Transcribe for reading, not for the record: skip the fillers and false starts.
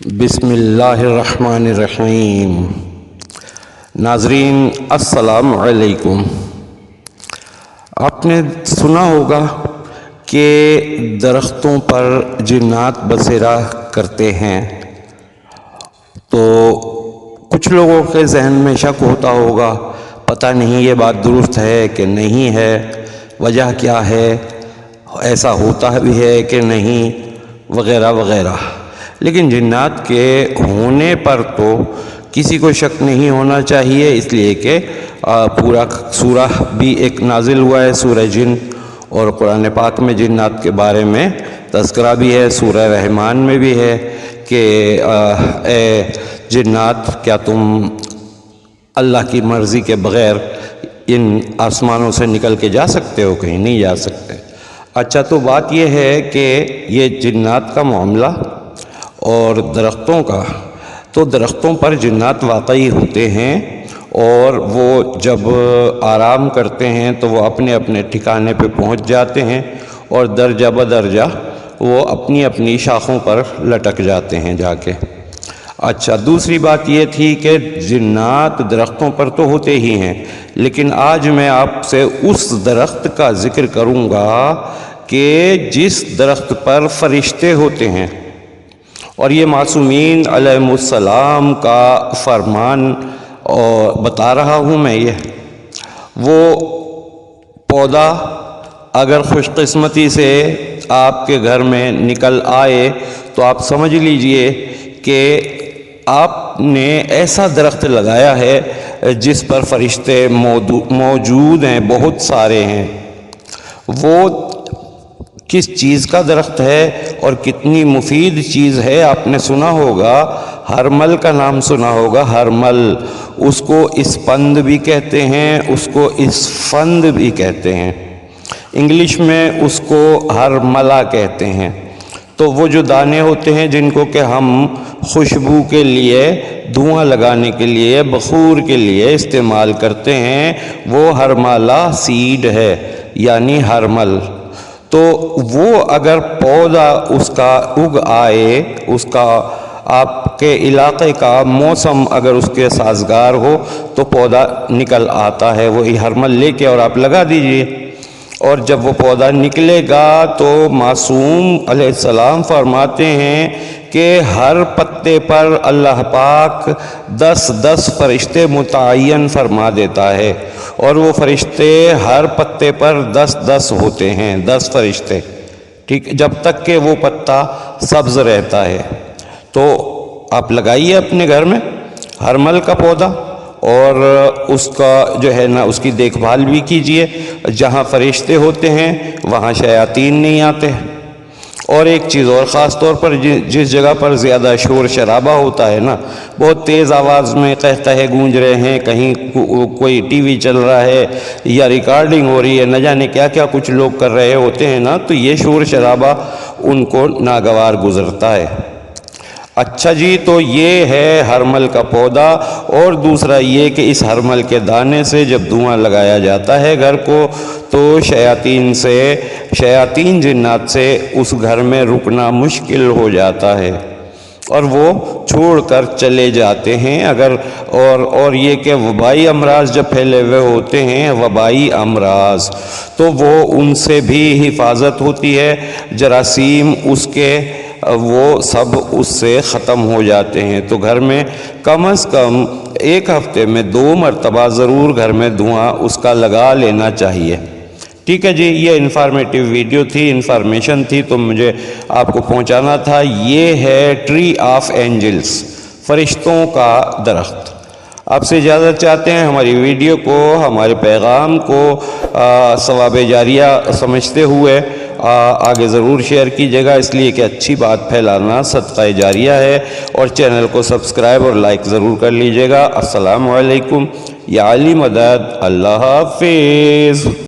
بسم اللہ الرحمن الرحیم۔ ناظرین السلام علیکم۔ آپ نے سنا ہوگا کہ درختوں پر جنات بسیرا کرتے ہیں، تو کچھ لوگوں کے ذہن میں شک ہوتا ہوگا، پتہ نہیں یہ بات درست ہے کہ نہیں ہے، وجہ کیا ہے، ایسا ہوتا بھی ہے کہ نہیں، وغیرہ وغیرہ۔ لیکن جنات کے ہونے پر تو کسی کو شک نہیں ہونا چاہیے، اس لیے کہ پورا سورہ بھی ایک نازل ہوا ہے، سورہ جن، اور قرآن پاک میں جنات کے بارے میں تذکرہ بھی ہے، سورہ رحمان میں بھی ہے کہ اے جنات، کیا تم اللہ کی مرضی کے بغیر ان آسمانوں سے نکل کے جا سکتے ہو؟ کہیں نہیں جا سکتے۔ اچھا، تو بات یہ ہے کہ یہ جنات کا معاملہ اور درختوں کا، تو درختوں پر جنات واقعی ہوتے ہیں، اور وہ جب آرام کرتے ہیں تو وہ اپنے اپنے ٹھکانے پہ پہنچ جاتے ہیں، اور درجہ بدرجہ وہ اپنی اپنی شاخوں پر لٹک جاتے ہیں جا کے۔ اچھا، دوسری بات یہ تھی کہ جنات درختوں پر تو ہوتے ہی ہیں، لیکن آج میں آپ سے اس درخت کا ذکر کروں گا کہ جس درخت پر فرشتے ہوتے ہیں، اور یہ معصومین علیہم السلام کا فرمان بتا رہا ہوں میں۔ وہ پودا اگر خوش قسمتی سے آپ کے گھر میں نکل آئے تو آپ سمجھ لیجئے کہ آپ نے ایسا درخت لگایا ہے جس پر فرشتے موجود ہیں، بہت سارے ہیں۔ وہ کس چیز کا درخت ہے اور کتنی مفید چیز ہے، آپ نے سنا ہوگا، ہرمل کا نام سنا ہوگا۔ ہرمل، اس کو اسپند بھی کہتے ہیں، اس کو اسفند بھی کہتے ہیں، انگلش میں اس کو ہرملا کہتے ہیں۔ تو وہ جو دانے ہوتے ہیں جن کو کہ ہم خوشبو کے لیے، دھواں لگانے کے لیے، بخور کے لیے استعمال کرتے ہیں، وہ ہرملا سیڈ ہے، یعنی ہرمل۔ تو وہ اگر پودا اس کا اگ آئے، اس کا آپ کے علاقے کا موسم اگر اس کے سازگار ہو تو پودا نکل آتا ہے، وہی ہرمل لے کے اور آپ لگا دیجئے، اور جب وہ پودا نکلے گا تو معصوم علیہ السلام فرماتے ہیں کہ ہر پتے پر اللہ پاک 10 فرشتے متعین فرما دیتا ہے، اور وہ فرشتے ہر پتے پر 10 ہوتے ہیں، 10 فرشتے، ٹھیک، جب تک کہ وہ پتا سبز رہتا ہے۔ تو آپ لگائیے اپنے گھر میں ہرمل کا پودا، اور اس کا جو ہے نا، اس کی دیکھ بھال بھی کیجئے۔ جہاں فرشتے ہوتے ہیں وہاں شیاطین نہیں آتے۔ اور ایک چیز اور، خاص طور پر جس جگہ پر زیادہ شور شرابہ ہوتا ہے نا، بہت تیز آواز میں قہقہے گونج رہے ہیں، کہیں کوئی ٹی وی چل رہا ہے یا ریکارڈنگ ہو رہی ہے، نہ جانے کیا کیا کچھ لوگ کر رہے ہوتے ہیں نا، تو یہ شور شرابہ ان کو ناگوار گزرتا ہے۔ اچھا جی، تو یہ ہے ہرمل کا پودا۔ اور دوسرا یہ کہ اس ہرمل کے دانے سے جب دھواں لگایا جاتا ہے گھر کو، تو شیاطین جنات سے اس گھر میں رکنا مشکل ہو جاتا ہے، اور وہ چھوڑ کر چلے جاتے ہیں۔ اگر اور یہ کہ وبائی امراض جب پھیلے ہوئے ہوتے ہیں، وبائی امراض، تو وہ ان سے بھی حفاظت ہوتی ہے، جراثیم اس کے وہ سب اس سے ختم ہو جاتے ہیں۔ تو گھر میں کم از کم ایک ہفتے میں 2 مرتبہ ضرور گھر میں دھواں اس کا لگا لینا چاہیے۔ ٹھیک ہے جی، یہ انفارمیٹیو ویڈیو تھی، انفارمیشن تھی، تو مجھے آپ کو پہنچانا تھا۔ یہ ہے ٹری آف اینجلز، فرشتوں کا درخت۔ آپ سے اجازت چاہتے ہیں، ہماری ویڈیو کو، ہمارے پیغام کو ثواب جاریہ سمجھتے ہوئے آگے ضرور شیئر کیجیے گا، اس لیے کہ اچھی بات پھیلانا صدقہ جاریہ ہے، اور چینل کو سبسکرائب اور لائک ضرور کر لیجیے گا۔ السلام علیکم، یا علی مدد، اللہ حافظ۔